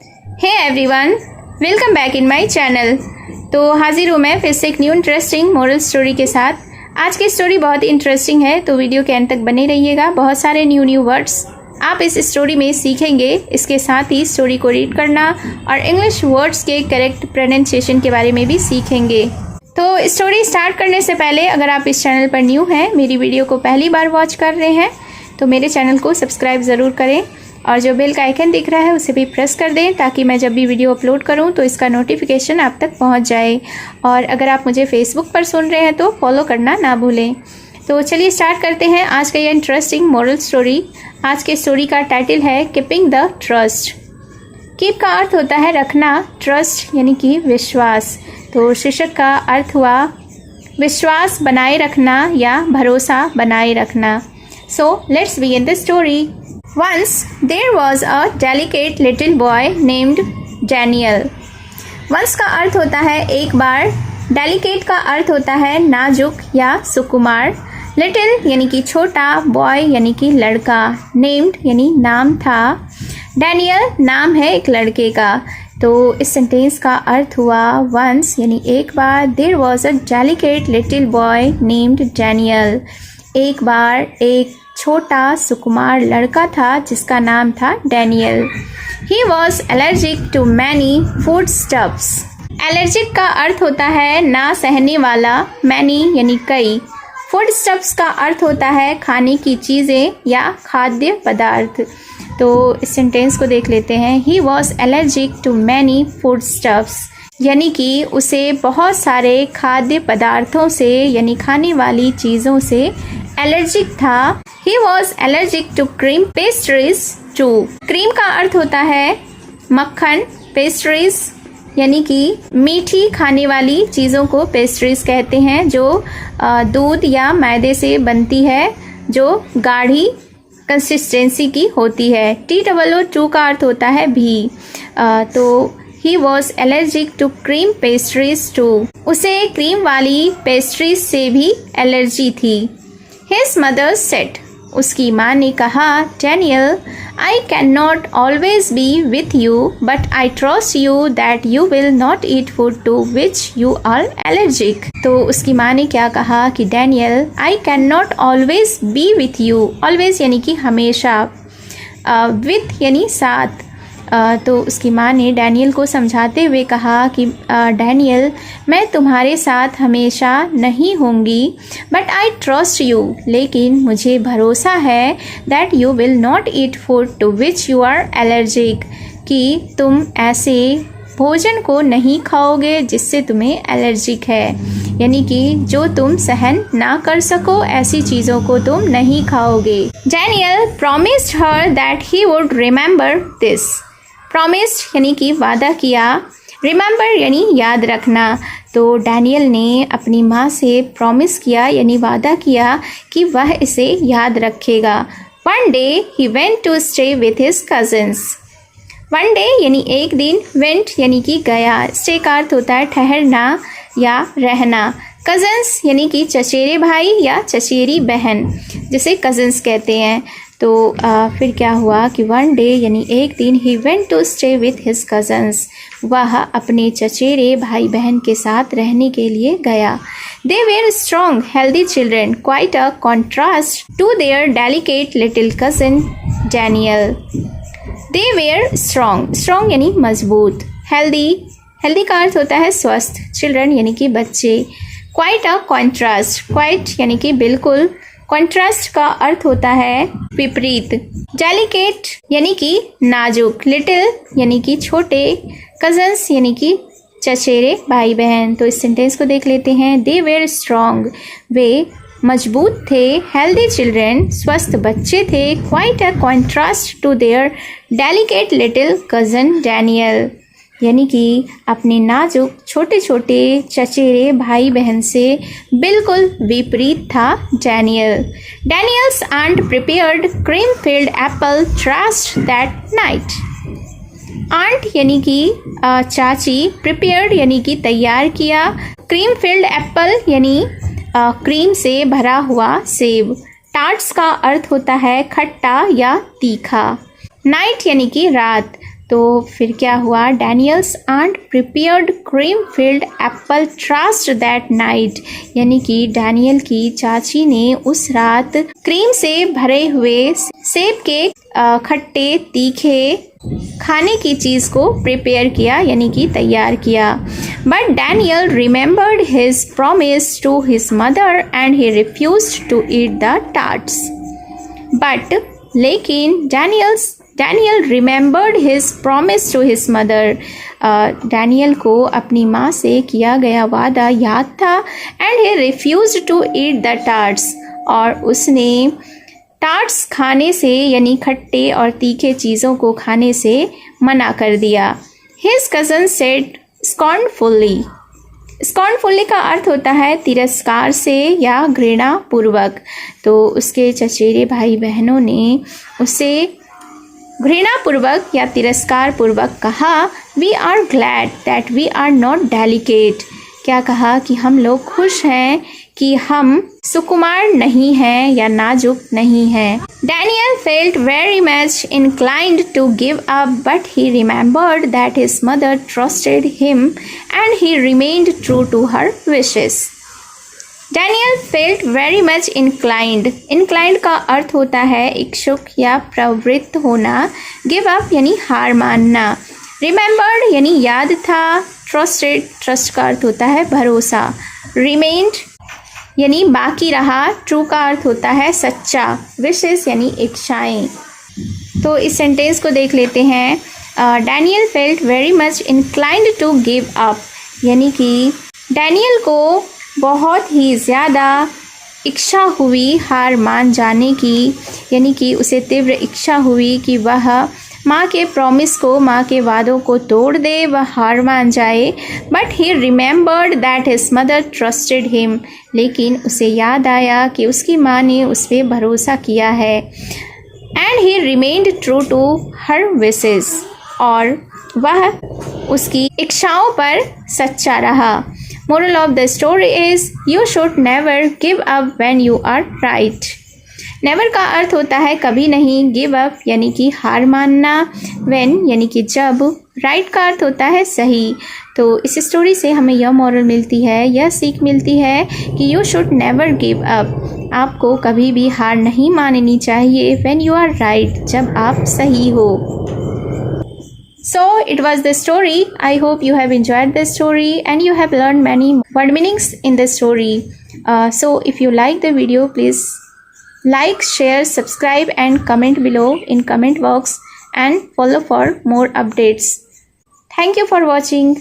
Hey everyone, welcome back in my channel. तो हाजिर हूँ मैं फिर से एक न्यू इंटरेस्टिंग मोरल स्टोरी के साथ। आज की स्टोरी बहुत ही इंटरेस्टिंग है, तो वीडियो के अंत तक बने रहिएगा। बहुत सारे न्यू वर्ड्स आप इस स्टोरी में सीखेंगे। इसके साथ ही स्टोरी को रीड करना और इंग्लिश वर्ड्स के करेक्ट प्रोनाउंसिएशन के बारे में भी सीखेंगे। तो स्टोरी स्टार्ट करने से पहले अगर आप इस चैनल पर न्यू हैं, मेरी वीडियो को पहली बार वॉच कर रहे हैं, तो मेरे चैनल को सब्सक्राइब ज़रूर करें और जो बेल का आइकन दिख रहा है उसे भी प्रेस कर दें, ताकि मैं जब भी वीडियो अपलोड करूं तो इसका नोटिफिकेशन आप तक पहुंच जाए। और अगर आप मुझे फेसबुक पर सुन रहे हैं तो फॉलो करना ना भूलें। तो चलिए स्टार्ट करते हैं आज का ये इंटरेस्टिंग मोरल स्टोरी। आज के स्टोरी का टाइटल है कीपिंग द ट्रस्ट। कीप का अर्थ होता है रखना, ट्रस्ट यानी कि विश्वास। तो शीर्षक का अर्थ हुआ विश्वास बनाए रखना या भरोसा बनाए रखना। So let's begin the story. Once there was a delicate little boy named Daniel. Once का अर्थ होता है एक बार, delicate का अर्थ होता है नाजुक या सुकुमार, little यानी कि छोटा, boy यानी कि लड़का, named यानी नाम था, Daniel नाम है एक लड़के का। तो इस सेंटेंस का अर्थ हुआ once यानी एक बार, there was a delicate little boy named Daniel. एक बार एक छोटा सुकुमार लड़का था जिसका नाम था Daniel. He was allergic to many foodstuffs. Allergic का अर्थ होता है ना सहने वाला, many यानी कई। foodstuffs का अर्थ होता है खाने की चीज़ें या खाद्य पदार्थ। तो इस सेंटेंस को देख लेते हैं। He was allergic to many foodstuffs यानी कि उसे बहुत सारे खाद्य पदार्थों से यानी खाने वाली चीज़ों से एलर्जिक था। He was allergic to cream pastries too. Cream का अर्थ होता है मक्खन, पेस्ट्रीज यानी कि मीठी खाने वाली चीज़ों को पेस्ट्रीज कहते हैं, जो दूध या मैदे से बनती है, जो गाढ़ी कंसिस्टेंसी की होती है। TOO का अर्थ होता है भी। तो He was allergic to cream pastries too. उसे क्रीम वाली पेस्ट्रीज से भी एलर्जी थी। His mother said. उसकी माँ ने कहा, Daniel, I cannot always be with you, but I trust you that you will not eat food to which you are allergic. तो उसकी माँ ने क्या कहा कि Daniel, I cannot always be with you. Always यानी कि हमेशा, with यानी साथ। तो उसकी माँ ने डैनियल को समझाते हुए कहा कि डैनियल, मैं तुम्हारे साथ हमेशा नहीं होंगी, बट आई ट्रस्ट यू, लेकिन मुझे भरोसा है that you will not eat food to which you are allergic, कि तुम ऐसे भोजन को नहीं खाओगे जिससे तुम्हें एलर्जिक है, यानी कि जो तुम सहन ना कर सको ऐसी चीज़ों को तुम नहीं खाओगे। Daniel promised her that he would remember this. Promised यानी कि वादा किया, रिमेंबर यानी याद रखना। तो डैनियल ने अपनी माँ से प्रॉमिस किया यानी वादा किया कि वह इसे याद रखेगा। One day he went to stay with his cousins. One day यानी एक दिन, वेंट यानी कि गया, स्टे का अर्थ होता है ठहरना या रहना। कज़न्स यानी कि चचेरे भाई या चचेरी बहन, जिसे कज़न्स कहते हैं। तो फिर क्या हुआ कि वन डे यानी एक दिन, he went to stay with his cousins, वह अपने चचेरे भाई बहन के साथ रहने के लिए गया। They were strong healthy children, quite a contrast to their delicate little cousin Daniel. They were strong, strong यानी मजबूत, हेल्दी, हेल्दी का अर्थ होता है स्वस्थ, चिल्ड्रन यानी कि बच्चे, क्वाइट अ कॉन्ट्रास्ट, क्वाइट यानी कि बिल्कुल, कॉन्ट्रास्ट का अर्थ होता है विपरीत, डेलिकेट यानी कि नाजुक, लिटिल यानी कि छोटे, कजन्स यानी कि चचेरे भाई बहन। तो इस सेंटेंस को देख लेते हैं। दे वेर स्ट्रॉन्ग, वे मजबूत थे, हेल्दी चिल्ड्रेन स्वस्थ बच्चे थे, quite a contrast to their delicate little cousin Daniel, यानी कि अपने नाजुक छोटे छोटे चचेरे भाई बहन से बिल्कुल विपरीत था Daniel. Daniel's aunt prepared cream filled apple trust that night. Aunt यानी कि चाची, प्रिपेयर्ड यानी कि तैयार किया, क्रीम फिल्ड एप्पल यानी क्रीम से भरा हुआ सेब, टार्ट्स का अर्थ होता है खट्टा या तीखा, नाइट यानी कि रात। तो फिर क्या हुआ, Daniel's aunt prepared cream filled apple trust that night, यानी कि डैनियल की चाची ने उस रात क्रीम से भरे हुए सेब के खट्टे तीखे खाने की चीज को प्रिपेयर किया, यानी कि तैयार किया। But Daniel remembered his promise to his mother and he refused to eat the tarts. But लेकिन Daniel remembered his promise to his mother, Daniel को अपनी माँ से किया गया वादा याद था। And he refused to eat the tarts, और उसने टार्ट्स खाने से यानी खट्टे और तीखे चीज़ों को खाने से मना कर दिया। हिज कज़न सेड स्कॉर्नफुली, स्कॉर्नफुली का अर्थ होता है तिरस्कार से या घृणा पूर्वक। तो उसके चचेरे भाई बहनों ने उसे घृणा पूर्वक या तिरस्कार पूर्वक कहा, we are glad that we are not delicate, क्या कहा कि हम लोग खुश हैं कि हम सुकुमार नहीं हैं या नाजुक नहीं हैं। Daniel felt very much inclined to give up, but he remembered that his mother trusted him and he remained true to her wishes. Daniel felt very much inclined, inclined का अर्थ होता है इच्छुक या प्रवृत्त होना, गिव अप यानी हार मानना, रिमेंबर्ड यानी याद था, ट्रस्टेड ट्रस्ट का अर्थ होता है भरोसा, रिमेन्ड यानी बाकी रहा, ट्रू का अर्थ होता है सच्चा, विशेस यानी इच्छाएं। तो इस सेंटेंस को देख लेते हैं। Daniel felt very much inclined to give up, यानी कि डैनियल को बहुत ही ज़्यादा इच्छा हुई हार मान जाने की, यानी कि उसे तीव्र इच्छा हुई कि वह माँ के प्रॉमिस को, माँ के वादों को तोड़ दे, वह हार मान जाए। But he remembered that his mother trusted him, लेकिन उसे याद आया कि उसकी माँ ने उस पर भरोसा किया है। And he remained true to her wishes, और वह उसकी इच्छाओं पर सच्चा रहा। Moral of the story is you should never give up when you are right. Never का अर्थ होता है कभी नहीं, गिव अप यानी कि हार मानना, व्हेन यानी कि जब, राइट का अर्थ होता है सही। तो इस स्टोरी से हमें यह मॉरल मिलती है, यह सीख मिलती है कि you should never give up, आपको कभी भी हार नहीं माननी चाहिए, व्हेन यू आर राइट, जब आप सही हो। So it was the story. I hope you have enjoyed the story and you have learned many word meanings in the story. So if you like the video, please like, share, subscribe and comment below in comment box and follow for more updates. Thank you for watching.